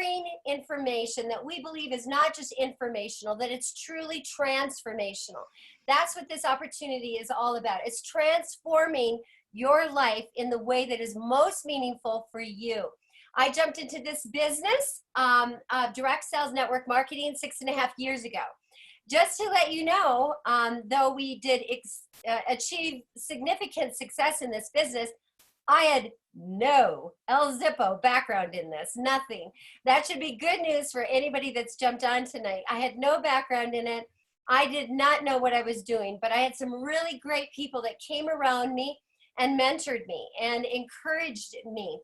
sharing information that we believe is not just informational, that it's truly transformational. That's what this opportunity is all about. It's transforming your life in the way that is most meaningful for you. I jumped into this business of direct sales network marketing 6.5 years ago. Just to let you know, though we did achieve significant success in this business, I had no El Zippo background in this, nothing. That should be good news for anybody that's jumped on tonight. I had no background in it. I did not know what I was doing, but I had some really great people that came around me and mentored me and encouraged me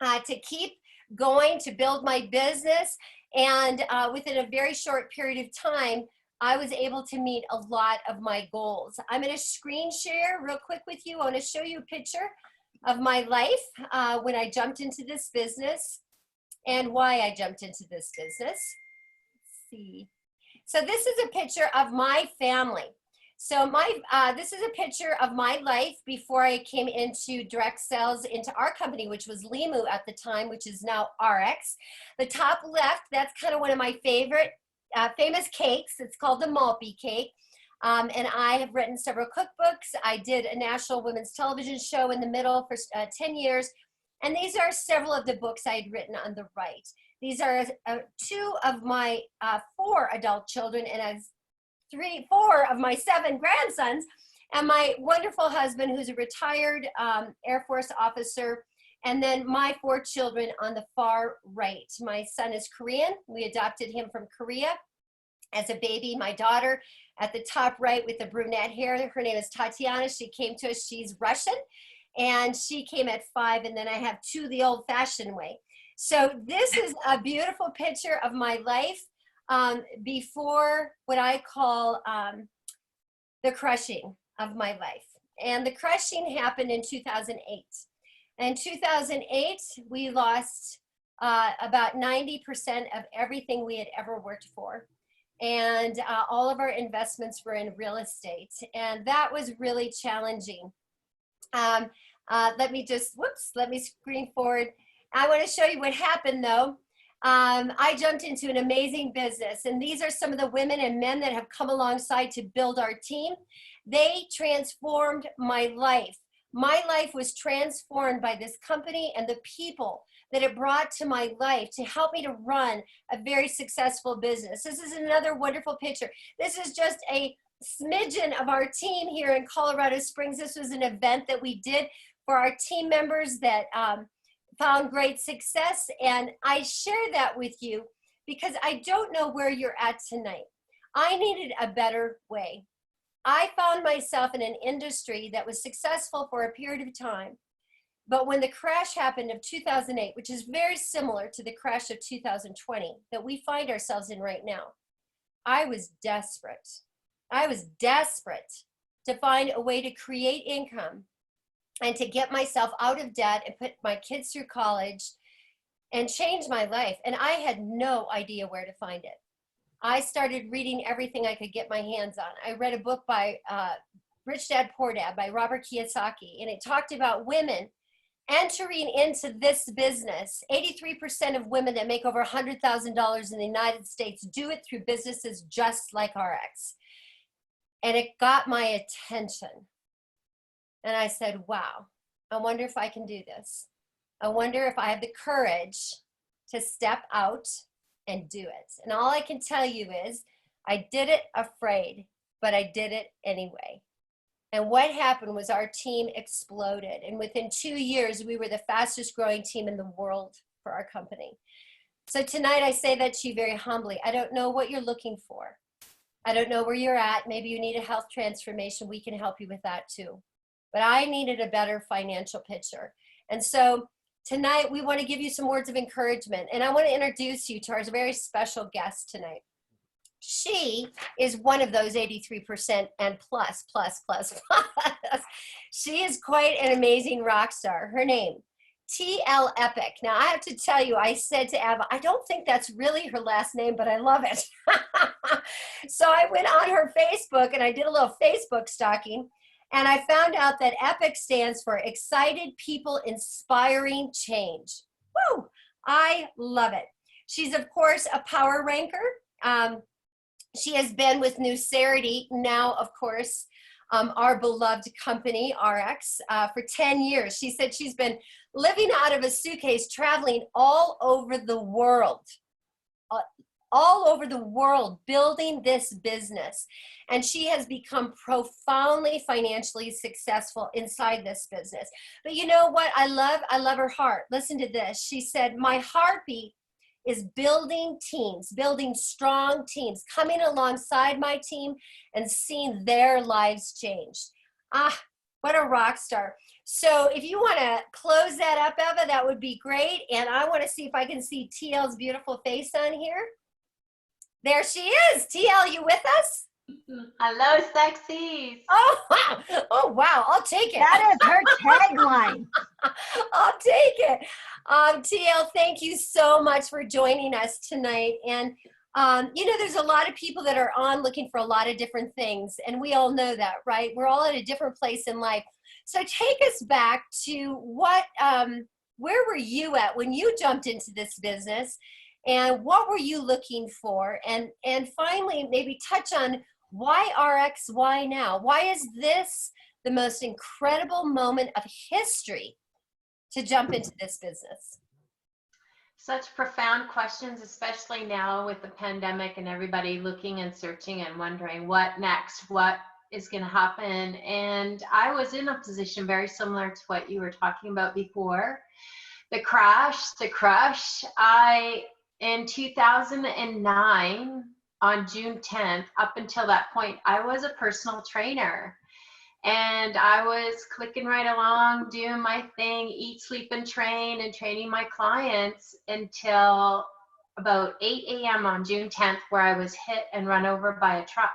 to keep going, to build my business. And within a very short period of time, I was able to meet a lot of my goals. I'm going to screen share real quick with you. I want to show you a picture of my life when I jumped into this business and why I jumped into this business. Let's see. So this is a picture of my family. So this is a picture of my life before I came into direct sales into our company, which was Limu at the time, which is now Ariix. The top left, that's kind of one of my favorite famous cakes. It's called the Maltby cake. And I have written several cookbooks. I did a national women's television show in the middle for 10 years. And these are several of the books I had written on the right. These are 2 of my 4 adult children and 4 of my 7 grandsons, and my wonderful husband, who's a retired Air Force officer, and then my 4 children on the far right. My son is Korean. We adopted him from Korea as a baby. My daughter at the top right with the brunette hair, her name is Tatiana. She came to us, she's Russian, and she came at 5, and then I have 2 the old-fashioned way. So this is a beautiful picture of my life before what I call the crushing of my life. And the crushing happened in 2008. In 2008, we lost about 90% of everything we had ever worked for. And all of our investments were in real estate. And that was really challenging. Let me screen forward. I want to show you what happened though. I jumped into an amazing business, and these are some of the women and men that have come alongside to build our team. They transformed my life. My life was transformed by this company and the people that it brought to my life to help me to run a very successful business. This is another wonderful picture. This is just a smidgen of our team here in Colorado Springs. This was an event that we did for our team members that found great success, and I share that with you because I don't know where you're at tonight. I needed a better way. I found myself in an industry that was successful for a period of time, but when the crash happened of 2008, which is very similar to the crash of 2020 that we find ourselves in right now, I was desperate. I was desperate to find a way to create income and to get myself out of debt and put my kids through college and change my life. And I had no idea where to find it. I started reading everything I could get my hands on. I read a book by Rich Dad Poor Dad by Robert Kiyosaki, and it talked about women entering into this business. 83% of women that make over $100,000 in the United States do it through businesses just like Ariix. And it got my attention. And I said, wow, I wonder if I can do this. I wonder if I have the courage to step out and do it. And all I can tell you is I did it afraid, but I did it anyway. And what happened was our team exploded. And within 2 years, we were the fastest growing team in the world for our company. So tonight I say that to you very humbly. I don't know what you're looking for. I don't know where you're at. Maybe you need a health transformation. We can help you with that too. But I needed a better financial picture. And so tonight we want to give you some words of encouragement. And I want to introduce you to our very special guest tonight. She is one of those 83% and plus. She is quite an amazing rock star. Her name, TL Epic. Now I have to tell you, I said to Ava, I don't think that's really her last name, but I love it. So I went on her Facebook and I did a little Facebook stalking, and I found out that EPIC stands for Excited People Inspiring Change. Woo! I love it. She's, of course, a power ranker. She has been with Nucerity, now, of course, our beloved company, Ariix, for 10 years. She said she's been living out of a suitcase, traveling all over the world, building this business. And she has become profoundly financially successful inside this business. But you know what? I love her heart. Listen to this. She said, my heartbeat is building teams, building strong teams, coming alongside my team and seeing their lives changed. Ah, what a rock star. So if you want to close that up, Eava, that would be great. And I want to see if I can see TL's beautiful face on here. There she is. TL, you with us? Hello, sexies. Oh, wow. Oh, wow. I'll take it. That is her tagline. I'll take it. TL, thank you so much for joining us tonight. And, you know, there's a lot of people that are on looking for a lot of different things. And we all know that, right? We're all at a different place in life. So take us back to where were you at when you jumped into this business? And what were you looking for? And finally, maybe touch on why Ariix, why now? Why is this the most incredible moment of history to jump into this business? Such profound questions, especially now with the pandemic and everybody looking and searching and wondering what next, what is going to happen. And I was in a position very similar to what you were talking about before. The crush. In 2009, on June 10th, up until that point, I was a personal trainer. And I was clicking right along, doing my thing, eat, sleep, and train, and training my clients until about 8 a.m. on June 10th, where I was hit and run over by a truck.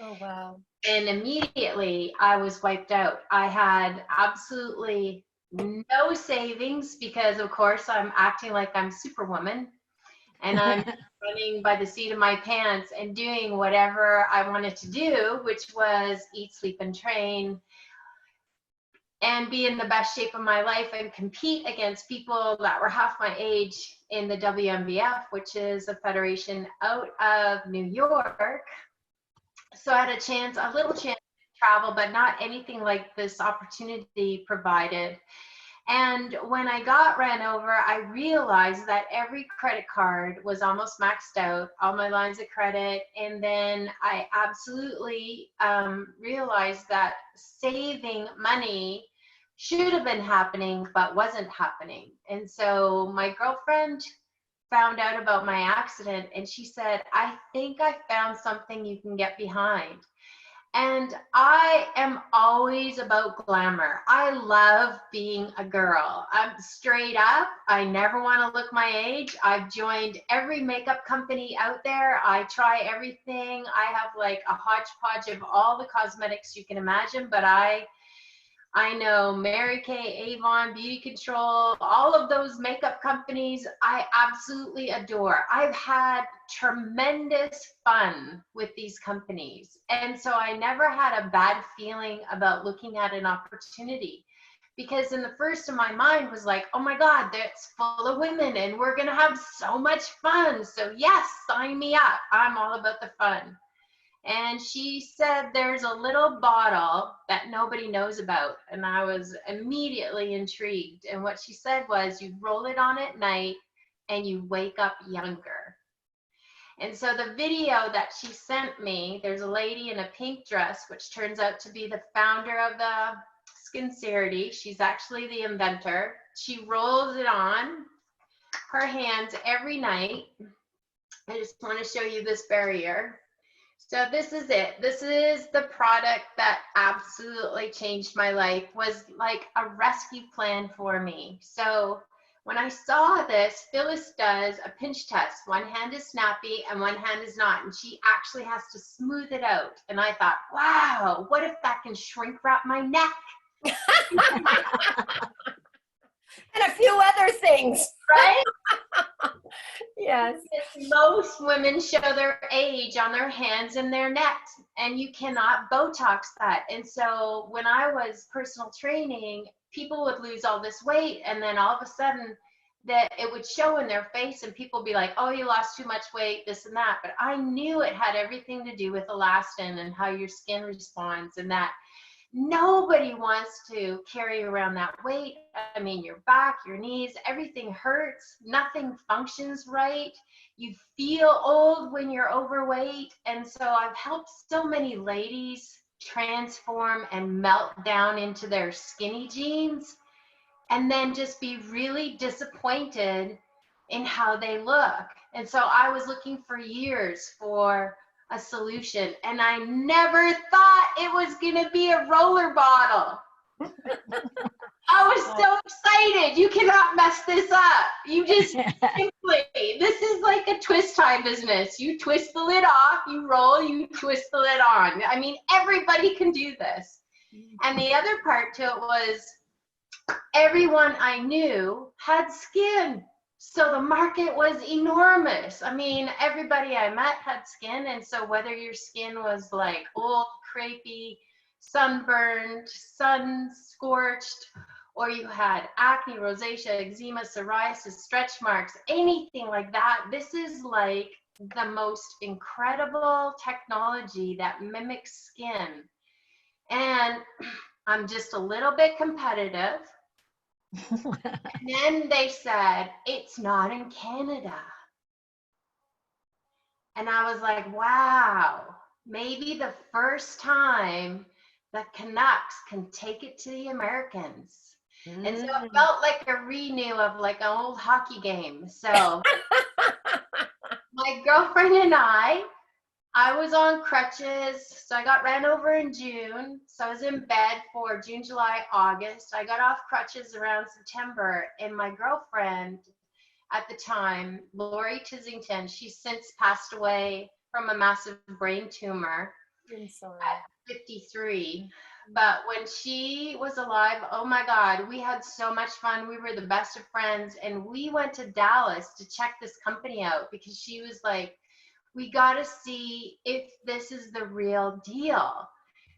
Oh, wow. And immediately I was wiped out. I had absolutely no savings because, of course, I'm acting like I'm Superwoman. And I'm running by the seat of my pants and doing whatever I wanted to do, which was eat, sleep, and train and be in the best shape of my life and compete against people that were half my age in the WMBF, which is a federation out of New York. So I had a little chance to travel, but not anything like this opportunity provided. And when I got ran over, I realized that every credit card was almost maxed out, all my lines of credit. And then I absolutely realized that saving money should have been happening, but wasn't happening. And so my girlfriend found out about my accident and she said, I think I found something you can get behind. And I am always about glamour. I love being a girl. I'm straight up. I never want to look my age. I've joined every makeup company out there. I try everything. I have like a hodgepodge of all the cosmetics you can imagine, but I know Mary Kay, Avon, Beauty Control, all of those makeup companies, I absolutely adore. I've had tremendous fun with these companies. And so I never had a bad feeling about looking at an opportunity. Because in the first of my mind was like, oh my God, that's full of women and we're gonna have so much fun. So yes, sign me up. I'm all about the fun. And she said, there's a little bottle that nobody knows about. And I was immediately intrigued. And what she said was, you roll it on at night and you wake up younger. And so the video that she sent me, there's a lady in a pink dress, which turns out to be the founder of the Sincerity. She's actually the inventor. She rolls it on her hands every night. I just want to show you this barrier. So this is it. This is the product that absolutely changed my life, was like a rescue plan for me. So when I saw this, Phyllis does a pinch test. One hand is snappy and one hand is not. And she actually has to smooth it out. And I thought, wow, what if that can shrink wrap my neck? And a few other things. Right? Yes. Most women show their age on their hands and their necks, and you cannot Botox that. And so when I was personal training, people would lose all this weight, and then all of a sudden that it would show in their face, and people be like, oh, you lost too much weight, this and that. But I knew it had everything to do with elastin and how your skin responds, and that nobody wants to carry around that weight. I mean, your back, your knees, everything hurts. Nothing functions right. You feel old when you're overweight. And so I've helped so many ladies transform and melt down into their skinny jeans, and then just be really disappointed in how they look. And so I was looking for years for a solution, and I never thought it was gonna be a roller bottle. I was so excited. You cannot mess this up. You just simply, this is like a twist tie business. You twist the lid off, you roll, you twist the lid on. I mean, everybody can do this. And the other part to it was, everyone I knew had skin. So the market was enormous. I mean, everybody I met had skin. And so whether your skin was like old, crepey, sunburned, sun scorched, or you had acne, rosacea, eczema, psoriasis, stretch marks, anything like that, this is like the most incredible technology that mimics skin. And I'm just a little bit competitive. And then they said, it's not in Canada. And I was like, wow, maybe the first time the Canucks can take it to the Americans. And so it felt like a renew of like an old hockey game. So my girlfriend and I was on crutches, so I got ran over in June. So I was in bed for June, July, August. I got off crutches around September, and my girlfriend at the time, Lori Tizington, she's since passed away from a massive brain tumor at 53. But when she was alive, oh my God, we had so much fun. We were the best of friends, and we went to Dallas to check this company out because she was like, we got to see if this is the real deal.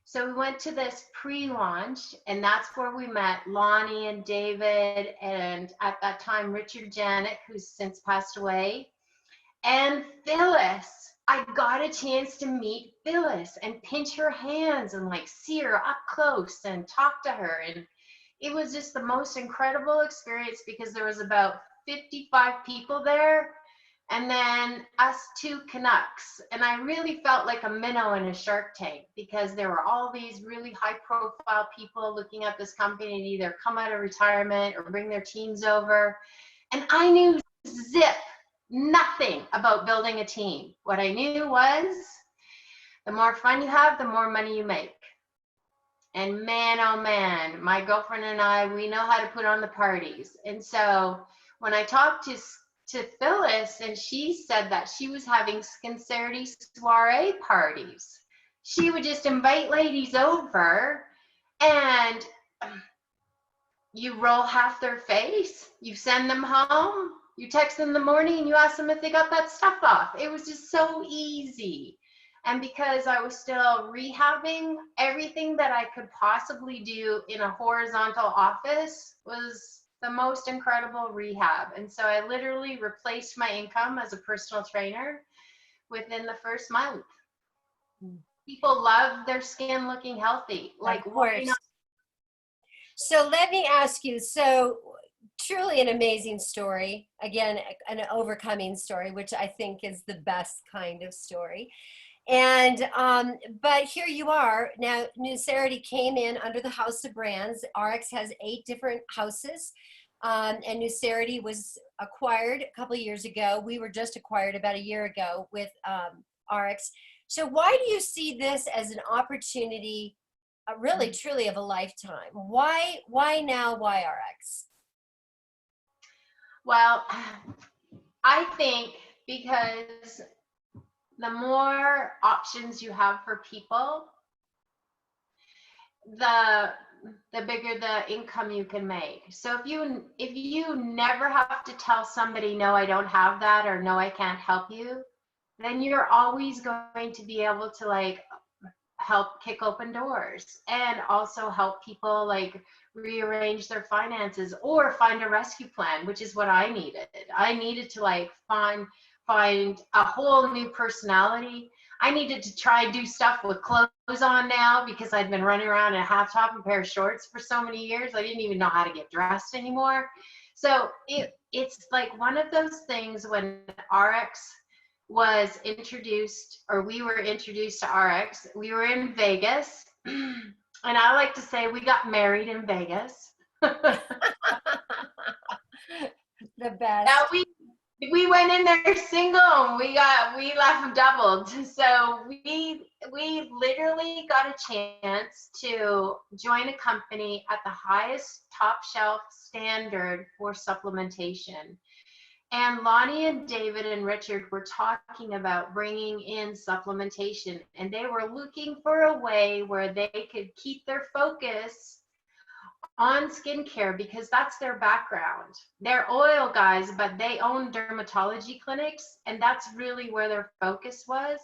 So we went to this pre-launch, and that's where we met Lonnie and David, and at that time, Richard Janet, who's since passed away, and Phyllis. I got a chance to meet Phyllis and pinch her hands and like see her up close and talk to her. And it was just the most incredible experience because there was about 55 people there, and then us two Canucks. And I really felt like a minnow in a shark tank because there were all these really high profile people looking at this company to either come out of retirement or bring their teams over. And I knew zip nothing about building a team. What I knew was the more fun you have, the more money you make. And man, oh man, my girlfriend and I, we know how to put on the parties. And so when I talked to Phyllis, and she said that she was having Sincerity soiree parties. She would just invite ladies over, and you roll half their face, you send them home, you text them in the morning, and you ask them if they got that stuff off. It was just so easy. And because I was still rehabbing, everything that I could possibly do in a horizontal office was the most incredible rehab. And so I literally replaced my income as a personal trainer within the first month. People love their skin looking healthy. Like, why not? So let me ask you, so truly an amazing story. Again, an overcoming story, which I think is the best kind of story. And, but here you are now. Nucerity came in under the House of Brands. Ariix has 8 different houses, and Nucerity was acquired a couple of years ago. We were just acquired about a year ago with Ariix. So why do you see this as an opportunity, really truly of a lifetime? Why now? Why Ariix? Well, I think because the more options you have for people, the bigger the income you can make. So if you never have to tell somebody, no, I don't have that, or no, I can't help you, then you're always going to be able to like help kick open doors and also help people like rearrange their finances or find a rescue plan, which is what I needed. I needed to like find a whole new personality. I needed to try and do stuff with clothes on now because I'd been running around in a half top and pair of shorts for so many years. I didn't even know how to get dressed anymore. So it's like one of those things when Ariix was introduced, or we were introduced to Ariix, we were in Vegas. And I like to say we got married in Vegas. The best. Now we went in there single and we left doubled. So we literally got a chance to join a company at the highest top shelf standard for supplementation. And Lonnie and David and Richard were talking about bringing in supplementation, and they were looking for a way where they could keep their focus on skincare because that's their background. They're oil guys, but they own dermatology clinics, and that's really where their focus was.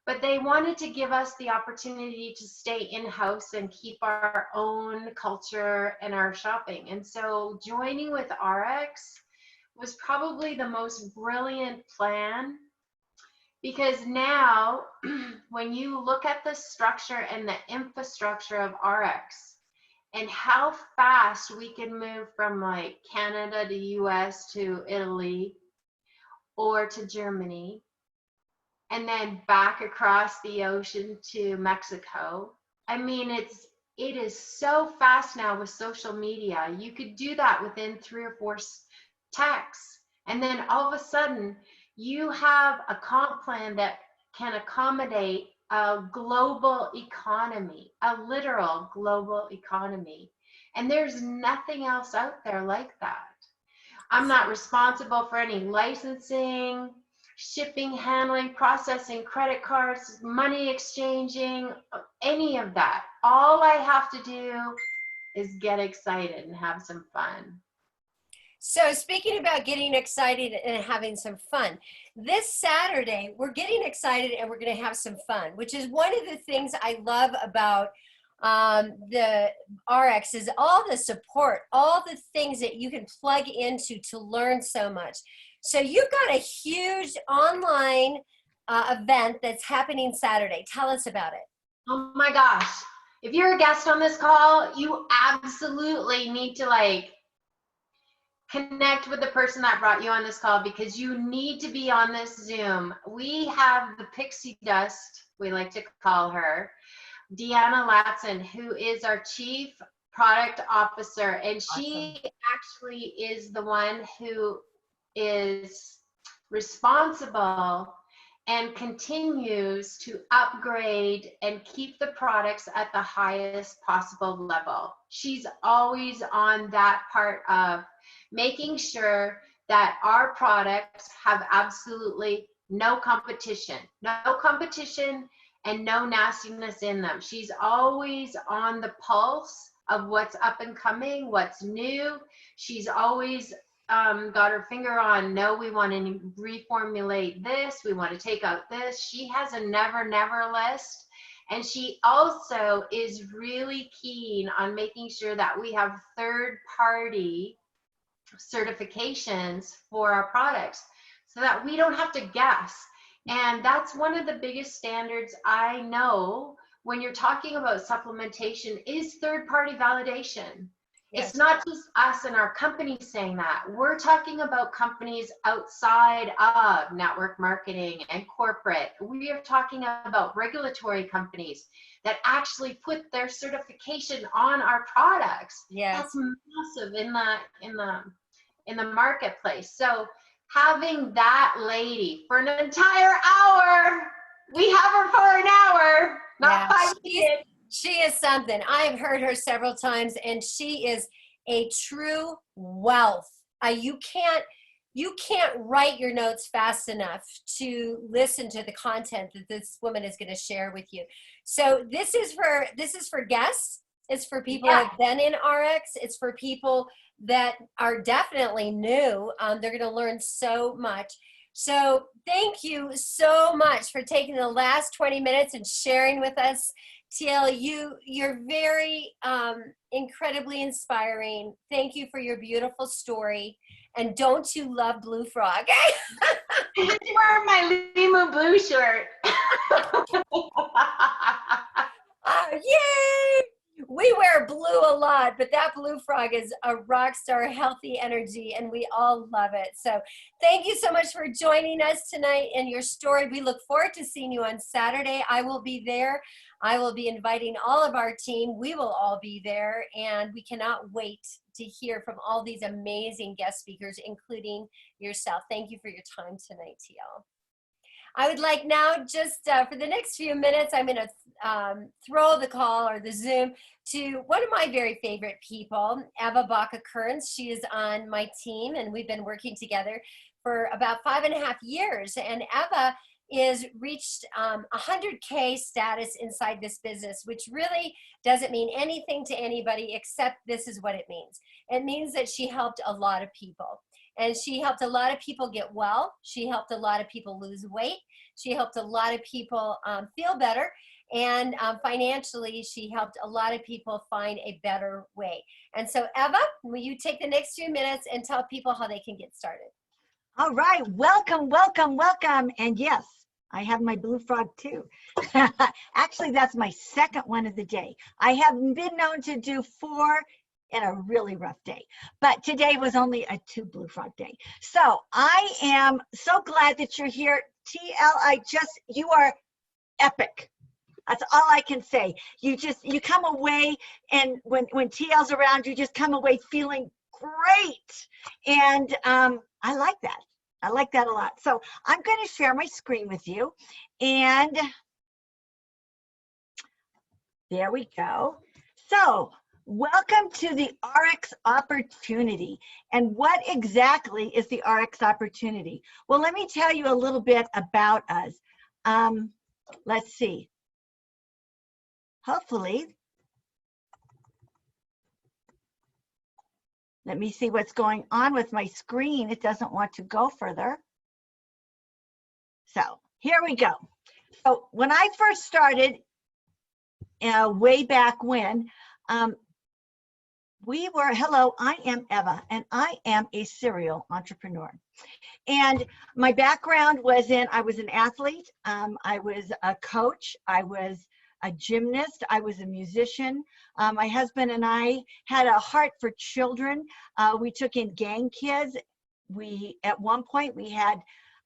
But they wanted to give us the opportunity to stay in-house and keep our own culture and our shopping. And so joining with Ariix was probably the most brilliant plan, because now when you look at the structure and the infrastructure of Ariix and how fast we can move from like Canada to US to Italy or to Germany and then back across the ocean to Mexico. I mean, it is so fast now with social media. You could do that within 3 or 4 texts, and then all of a sudden you have a comp plan that can accommodate a global economy, a literal global economy. And there's nothing else out there like that. I'm not responsible for any licensing, shipping, handling, processing, credit cards, money exchanging, any of that. All I have to do is get excited and have some fun. So speaking about getting excited and having some fun, this Saturday, we're getting excited and we're going to have some fun, which is one of the things I love about the Ariix is all the support, all the things that you can plug into to learn so much. So you've got a huge online event that's happening Saturday. Tell us about it. Oh my gosh. If you're a guest on this call, you absolutely need to like connect with the person that brought you on this call, because you need to be on this Zoom. We have the pixie dust, we like to call her, Deanna Latson, who is our Chief Product Officer, and she actually is the one who is responsible and continues to upgrade and keep the products at the highest possible level. She's always on that part of making sure that our products have absolutely no competition and no nastiness in them. She's always on the pulse of what's up and coming, what's new. She's always got her finger on, no, we want to reformulate this, we want to take out this. She has a never list. And she also is really keen on making sure that we have third-party certifications for our products so that we don't have to guess. And that's one of the biggest standards I know when you're talking about supplementation is third-party validation. Yes. It's not just us and our company saying that. We're talking about companies outside of network marketing and corporate. We are talking about regulatory companies that actually put their certification on our products. Yes. That's massive in the marketplace. So having that lady for an entire hour, we have her for an hour, not 5 minutes. She is something. I have heard her several times, and she is a true wealth. You can't write your notes fast enough to listen to the content that this woman is going to share with you. So this is for guests. It's for people who have been in Ariix. It's for people that are definitely new. They're going to learn so much. So thank you so much for taking the last 20 minutes and sharing with us Teal, you're very incredibly inspiring. Thank you for your beautiful story. And don't you love Blue Frog? I'm wearing my Limu Blue shirt. Yay! We wear blue a lot, but that Blue Frog is a rock star, healthy energy, and we all love it. So thank you so much for joining us tonight and your story. We look forward to seeing you on Saturday. I will be there. I will be inviting all of our team. We will all be there, and we cannot wait to hear from all these amazing guest speakers, including yourself. Thank you for your time tonight, TL. I would like now, just for the next few minutes, I'm going to throw the call or the Zoom to one of my very favorite people, Eava Baca Currence. She is on my team, and we've been working together for about 5.5 years. And Eava is reached 100K status inside this business, which really doesn't mean anything to anybody except this is what it means. It means that she helped a lot of people. And she helped a lot of people get well. She helped a lot of people lose weight. She helped a lot of people feel better. And financially, she helped a lot of people find a better way. And so, Eava, will you take the next few minutes and tell people how they can get started? All right. Welcome, welcome, welcome. And yes, I have my Blue Frog too. Actually, that's my second one of the day. I have been known to do 4 in a really rough day, but today was only a 2 Blue Frog day. So I am so glad that you're here. TL, you are epic. That's all I can say. You come away, and when TL's around, you just come away feeling great. And I like that. I like that a lot. So I'm going to share my screen with you, and there we go. So welcome to the Ariix opportunity. And what exactly is the Ariix opportunity? Well, let me tell you a little bit about us. Let's see. Hopefully, let me see what's going on with my screen. It doesn't want to go further. So here we go. So when I first started, way back when, hello, I am Eava, and I am a serial entrepreneur. And my background was I was an athlete, I was a coach, I was a gymnast, I was a musician. My husband and I had a heart for children. We took in gang kids. At one point, we had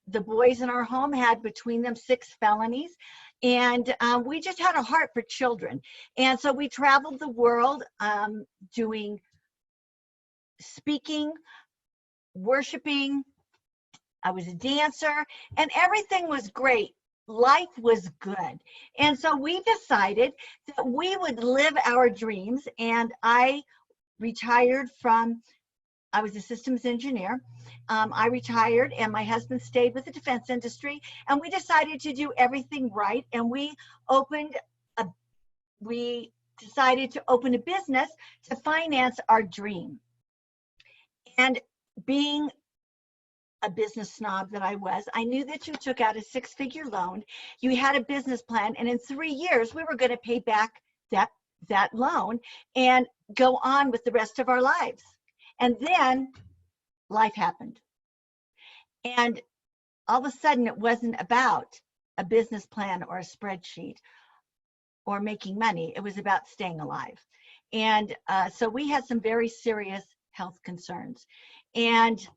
the boys in our home had between them 6 felonies. And we just had a heart for children. And so we traveled the world doing speaking, worshiping. I was a dancer, and everything was great. Life was good. And so we decided that we would live our dreams. And I retired I was a systems engineer. I retired, and my husband stayed with the defense industry, and we decided to do everything right. And we decided to open a business to finance our dream. And being a business snob that I was, I knew that you took out a 6-figure loan, you had a business plan, and in 3 years, we were going to pay back that loan and go on with the rest of our lives. And then life happened. And all of a sudden, it wasn't about a business plan or a spreadsheet or making money. It was about staying alive. And so we had some very serious health concerns. And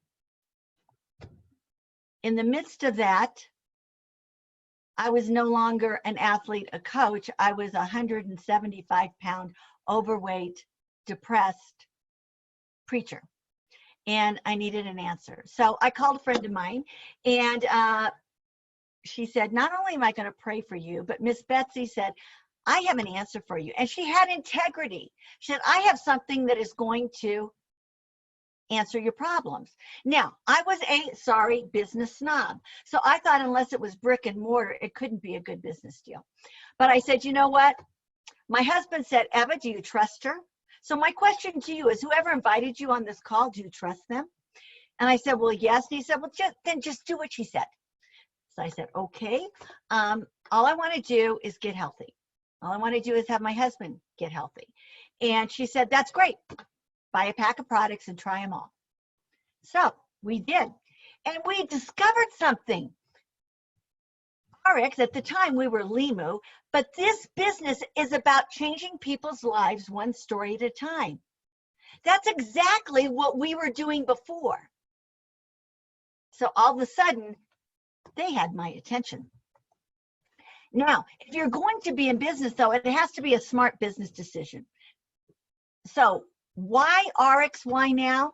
in the midst of that, I was no longer an athlete, a coach. I was a 175-pound, overweight, depressed preacher. And I needed an answer. So I called a friend of mine, and she said, not only am I going to pray for you, but Miss Betsy said, I have an answer for you. And she had integrity. She said, I have something that is going to answer your problems. Now, I was a business snob. So I thought unless it was brick and mortar, it couldn't be a good business deal. But I said, you know what? My husband said, Eava, do you trust her? So my question to you is, whoever invited you on this call, do you trust them? And I said, well, yes. And he said, well, then just do what she said. So I said, okay. All I want to do is get healthy. All I want to do is have my husband get healthy. And she said, that's great. Buy a pack of products and try them all. So we did. And we discovered something. Ariix, at the time we were Limu, but this business is about changing people's lives one story at a time. That's exactly what we were doing before. So all of a sudden, they had my attention. Now, if you're going to be in business, though, it has to be a smart business decision. So why Ariix? Why now?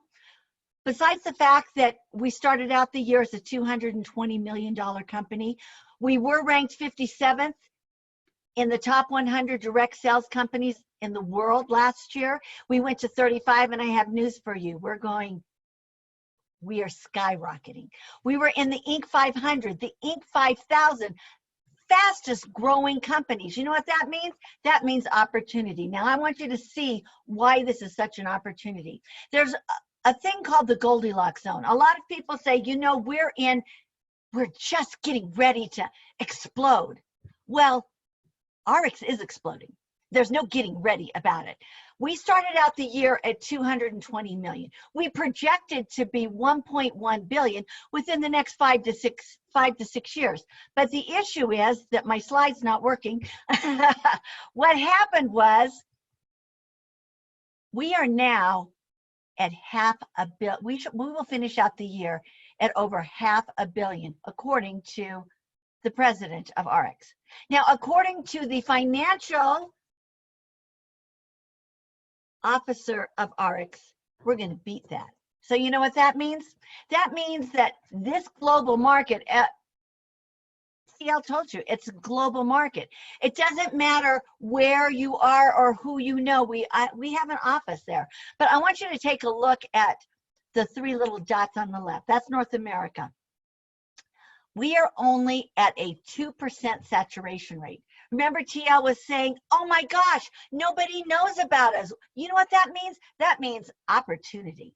Besides the fact that we started out the year as a $220 million company, we were ranked 57th in the top 100 direct sales companies in the world last year. We went to 35, and I have news for you. We are skyrocketing. We were in the Inc. 500, the Inc. 5000, fastest growing companies. You know what that means? That means opportunity. Now, I want you to see why this is such an opportunity. There's a thing called the Goldilocks zone. A lot of people say, you know, we're just getting ready to explode. Well, Ariix is exploding. There's no getting ready about it. We started out the year at 220 million. We projected to be 1.1 billion within the next 5 to 6 years. But the issue is that my slide's not working. What happened was we are now at $500 million. We will finish out the year at over $500 million, according to the president of Ariix. Now, according to the financial officer of Ariix, we're going to beat that. So you know what that means? That means that this global market, CL told you, it's a global market. It doesn't matter where you are or who you know. We have an office there. But I want you to take a look at the 3 little dots on the left. That's North America. We are only at a 2% saturation rate. Remember, TL was saying, oh my gosh, nobody knows about us. You know what that means? That means opportunity.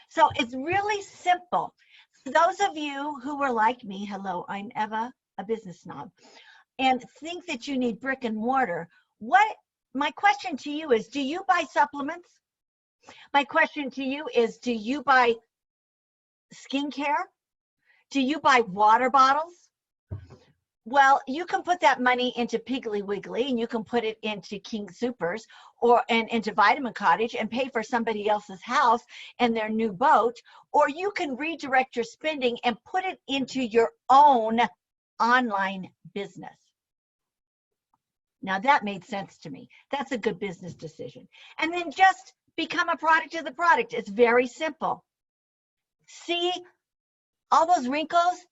So it's really simple. For those of you who were like me, hello, I'm Eava, a business snob, and think that you need brick and mortar, my question to you is, do you buy supplements? My question to you is, do you buy skincare? Do you buy water bottles? Well, you can put that money into Piggly Wiggly, and you can put it into King Soopers and into Vitamin Cottage and pay for somebody else's house and their new boat, or you can redirect your spending and put it into your own online business. Now that made sense to me. That's a good business decision. And then just become a product of the product. It's very simple. See all those wrinkles?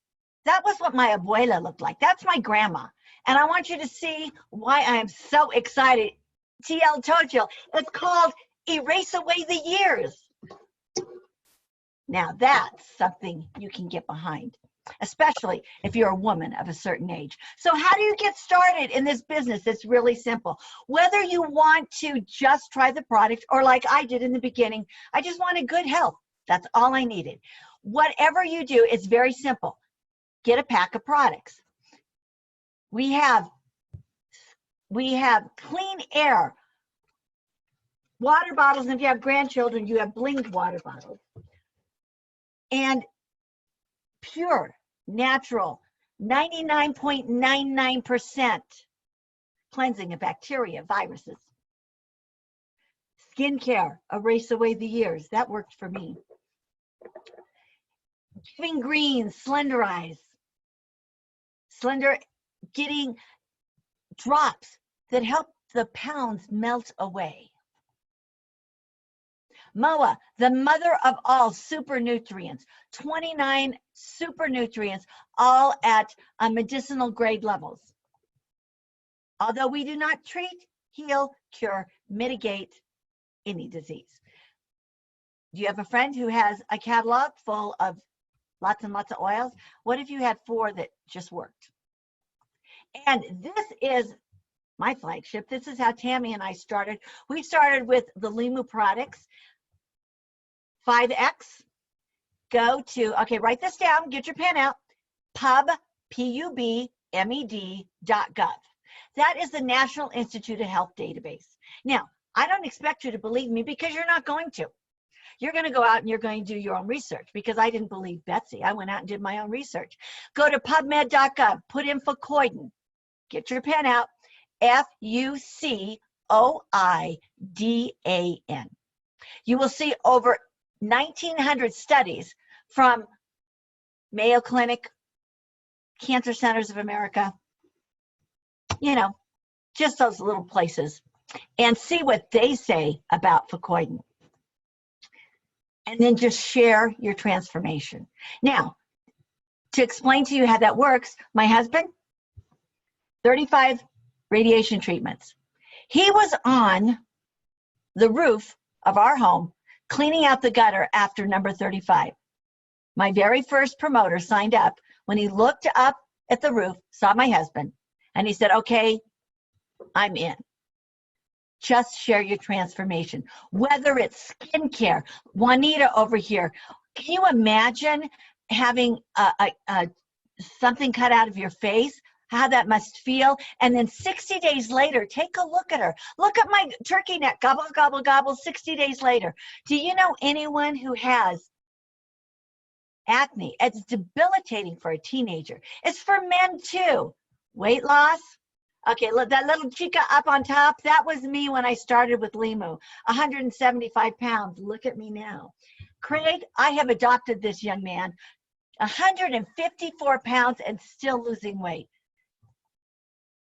That was what my abuela looked like. That's my grandma. And I want you to see why I am so excited. TL told you, it's called Erase Away the Years. Now that's something you can get behind, especially if you're a woman of a certain age. So how do you get started in this business? It's really simple. Whether you want to just try the product or like I did in the beginning, I just wanted good health. That's all I needed. Whatever you do, it's very simple. Get a pack of products. We have clean air, water bottles, and if you have grandchildren, you have blinged water bottles. And pure, natural, 99.99% cleansing of bacteria, viruses. Skincare, erase away the years. That worked for me. Giving green, slenderize. Getting drops that help the pounds melt away. MOA, the mother of all super nutrients, 29 super nutrients, all at medicinal grade levels. Although we do not treat, heal, cure, mitigate any disease. Do you have a friend who has a catalog full of lots and lots of oils? What if you had 4 that just worked? And this is my flagship. This is how Tammy and I started. We started with the Limu products, 5X. Go to, okay, write this down, get your pen out, pubmed.gov. That is the National Institute of Health database. Now, I don't expect you to believe me because you're not going to. You're going to go out and you're going to do your own research because I didn't believe Betsy. I went out and did my own research. Go to PubMed.gov, put in Fucoidan. Get your pen out. Fucoidan. You will see over 1,900 studies from Mayo Clinic, Cancer Centers of America, you know, just those little places, and see what they say about Fucoidan. And then just share your transformation. Now, to explain to you how that works, my husband, 35 radiation treatments. He was on the roof of our home cleaning out the gutter after number 35. My very first promoter signed up when he looked up at the roof, saw my husband, and he said, okay, I'm in. Just share your transformation, whether it's skincare. Juanita over here, can you imagine having something cut out of your face? How that must feel. And then 60 days later, take a look at her. Look at my turkey neck, gobble, gobble, gobble, 60 days later. Do you know anyone who has acne? It's debilitating for a teenager. It's for men too. Weight loss. Okay, look, that little chica up on top, that was me when I started with Limu, 175 pounds. Look at me now. Craig, I have adopted this young man, 154 pounds and still losing weight.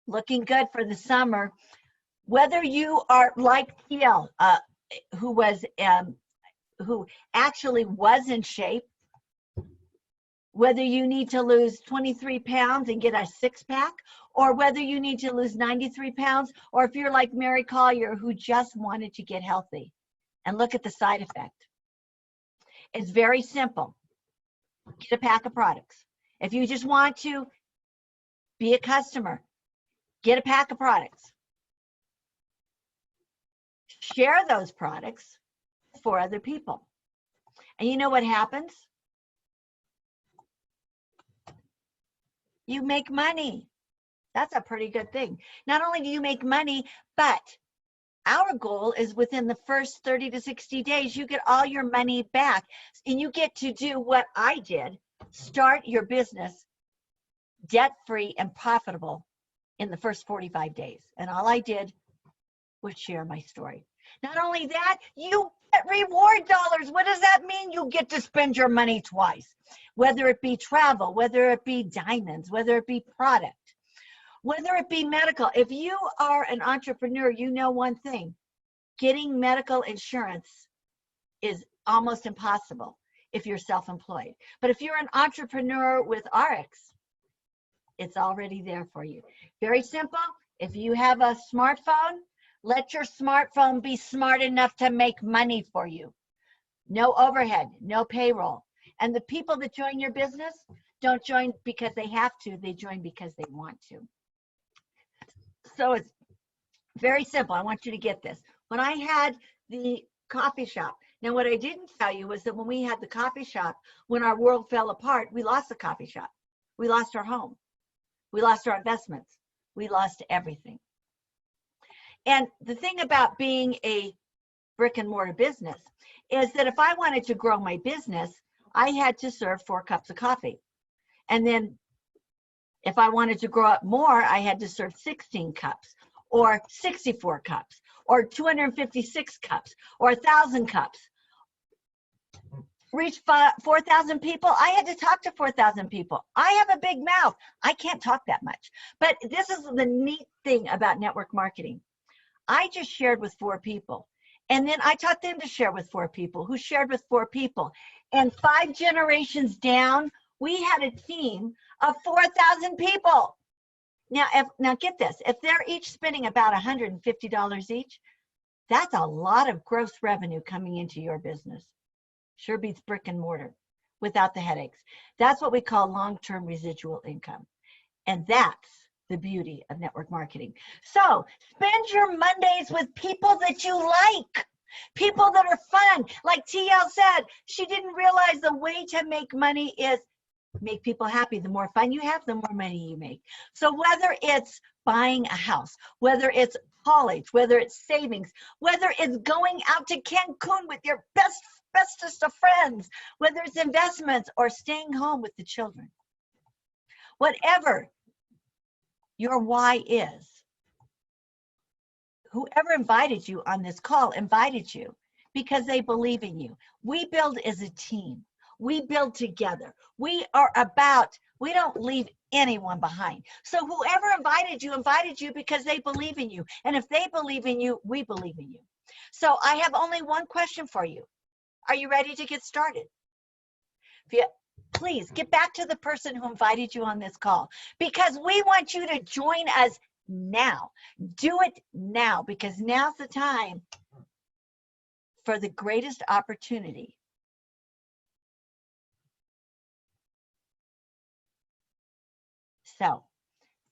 Looking good for the summer. Whether you are like TL, who actually was in shape, whether you need to lose 23 pounds and get a six-pack, or whether you need to lose 93 pounds, or if you're like Mary Collier, who just wanted to get healthy. And look at the side effect. It's very simple. Get a pack of products. If you just want to be a customer, get a pack of products. Share those products for other people. And you know what happens? You make money. That's a pretty good thing. Not only do you make money, but our goal is within the first 30 to 60 days, you get all your money back and you get to do what I did, start your business debt-free and profitable in the first 45 days. And all I did was share my story. Not only that, you get reward dollars. What does that mean? You get to spend your money twice, whether it be travel, whether it be diamonds, whether it be product, whether it be medical. If you are an entrepreneur, you know one thing, getting medical insurance is almost impossible if you're self-employed. But if you're an entrepreneur with Ariix, it's already there for you. Very simple. If you have a smartphone, let your smartphone be smart enough to make money for you. No overhead, no payroll. And the people that join your business don't join because they have to, they join because they want to. So it's very simple. I want you to get this. When I had the coffee shop, now what I didn't tell you was that when we had the coffee shop, when our world fell apart, we lost the coffee shop. We lost our home. We lost our investments. We lost everything. And the thing about being a brick and mortar business is that if I wanted to grow my business, I had to serve 4 cups of coffee. And then if I wanted to grow up more, I had to serve 16 cups or 64 cups or 256 cups or 1,000 cups. Reach 4,000 people, I had to talk to 4,000 people. I have a big mouth. I can't talk that much. But this is the neat thing about network marketing. I just shared with 4 people. And then I taught them to share with 4 people who shared with 4 people. And 5 generations down, we had a team of 4,000 people. Now get this, if they're each spending about $150 each, that's a lot of gross revenue coming into your business. Sure beats brick and mortar without the headaches. That's what we call long-term residual income. And that's the beauty of network marketing. So spend your Mondays with people that you like, people that are fun. Like TL said, she didn't realize the way to make money is make people happy. The more fun you have, the more money you make. So whether it's buying a house, whether it's college, whether it's savings, whether it's going out to Cancun with your bestest of friends, whether it's investments or staying home with the children, whatever your why is, whoever invited you on this call invited you because they believe in you. We build as a team. We build together. We don't leave anyone behind. So whoever invited you because they believe in you. And if they believe in you, we believe in you. So I have only one question for you. Are you ready to get started? Please get back to the person who invited you on this call, because we want you to join us now. Do it now, because now's the time for the greatest opportunity. So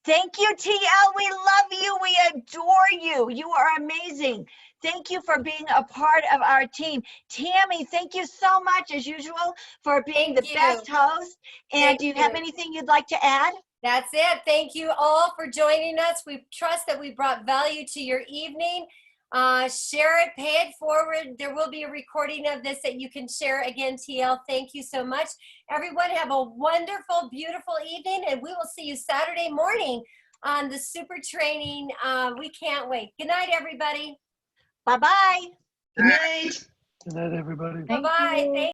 thank you, TL. We love you. We adore you. You are amazing. Thank you for being a part of our team. Tammy, thank you so much, as usual, for being the best host. And do you have anything you'd like to add? That's it. Thank you all for joining us. We trust that we brought value to your evening. Share it, pay it forward. There will be a recording of this that you can share again, TL. Thank you so much. Everyone have a wonderful, beautiful evening, and we will see you Saturday morning on the super training. We can't wait. Good night, everybody. Bye-bye. Good night. Good night, everybody. Bye-bye. Thank